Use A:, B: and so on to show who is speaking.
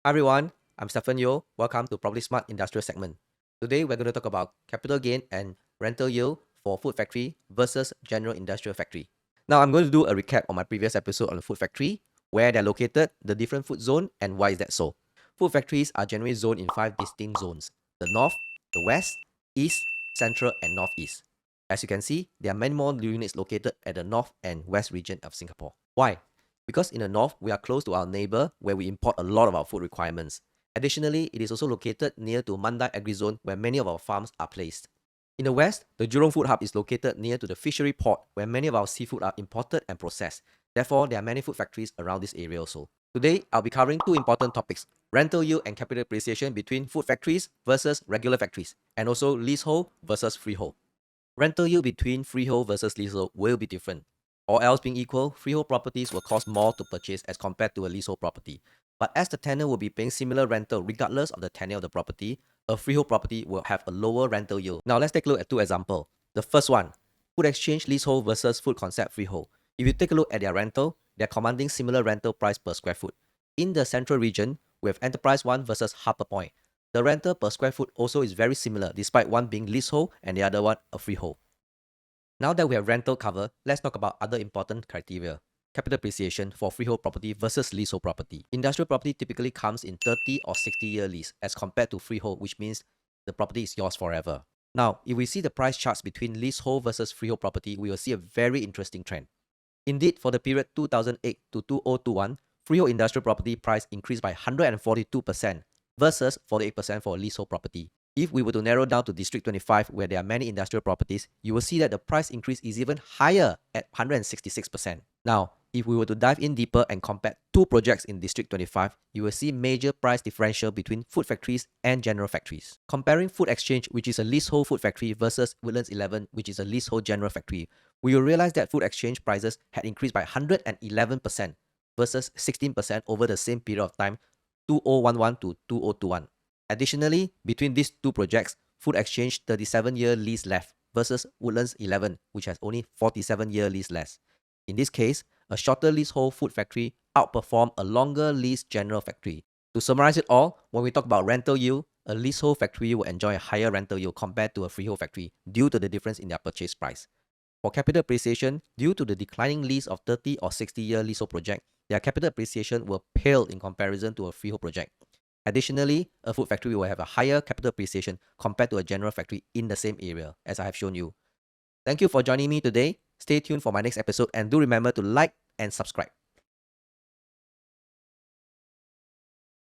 A: Hi everyone, I'm Stephen Yo. Welcome to PropertySMART Industrial segment. Today we're going to talk about capital gain and rental yield for food factory versus general industrial factory. Now I'm going to do a recap on my previous episode on the food factory, where they're located, the different food zone, and why is that so. Food factories are generally zoned in 5 distinct zones: the north, the west, east, central, and northeast. As you can see, there are many more units located at the north and west region of Singapore. Why? Because in the north, we are close to our neighbor where we import a lot of our food requirements. Additionally, it is also located near to Mandai Agri-Zone where many of our farms are placed. In the west, the Jurong Food Hub is located near to the fishery port where many of our seafood are imported and processed. Therefore, there are many food factories around this area also. Today, I'll be covering two important topics: rental yield and capital appreciation between food factories versus regular factories, and also leasehold versus freehold. Rental yield between freehold versus leasehold will be different. All else being equal, freehold properties will cost more to purchase as compared to a leasehold property. But as the tenant will be paying similar rental regardless of the tenure of the property, a freehold property will have a lower rental yield. Now let's take a look at two examples. The first one, food exchange leasehold versus food concept freehold. If you take a look at their rental, they're commanding similar rental price per square foot. In the central region, we have Enterprise One versus Harper Point. The rental per square foot also is very similar, despite one being leasehold and the other one a freehold. Now that we have rental cover, let's talk about other important criteria. Capital appreciation for freehold property versus leasehold property. Industrial property typically comes in 30 or 60-year lease as compared to freehold, which means the property is yours forever. Now, if we see the price charts between leasehold versus freehold property, we will see a very interesting trend. Indeed, for the period 2008 to 2021, freehold industrial property price increased by 142% versus 48% for leasehold property. If we were to narrow down to District 25, where there are many industrial properties, you will see that the price increase is even higher at 166%. Now, if we were to dive in deeper and compare two projects in District 25, you will see major price differential between food factories and general factories. Comparing Food Exchange, which is a leasehold food factory, versus Woodlands 11, which is a leasehold general factory, we will realize that Food Exchange prices had increased by 111% versus 16% over the same period of time, 2011 to 2021. Additionally, between these two projects, Food Exchange 37-year lease left versus Woodlands 11, which has only 47-year lease left. In this case, a shorter leasehold food factory outperformed a longer lease general factory. To summarize it all, when we talk about rental yield, a leasehold factory will enjoy a higher rental yield compared to a freehold factory due to the difference in their purchase price. For capital appreciation, due to the declining lease of 30 or 60-year leasehold project, their capital appreciation will pale in comparison to a freehold project. Additionally, a food factory will have a higher capital appreciation compared to a general factory in the same area, as I have shown you. Thank you for joining me today. Stay tuned for my next episode and do remember to like and subscribe.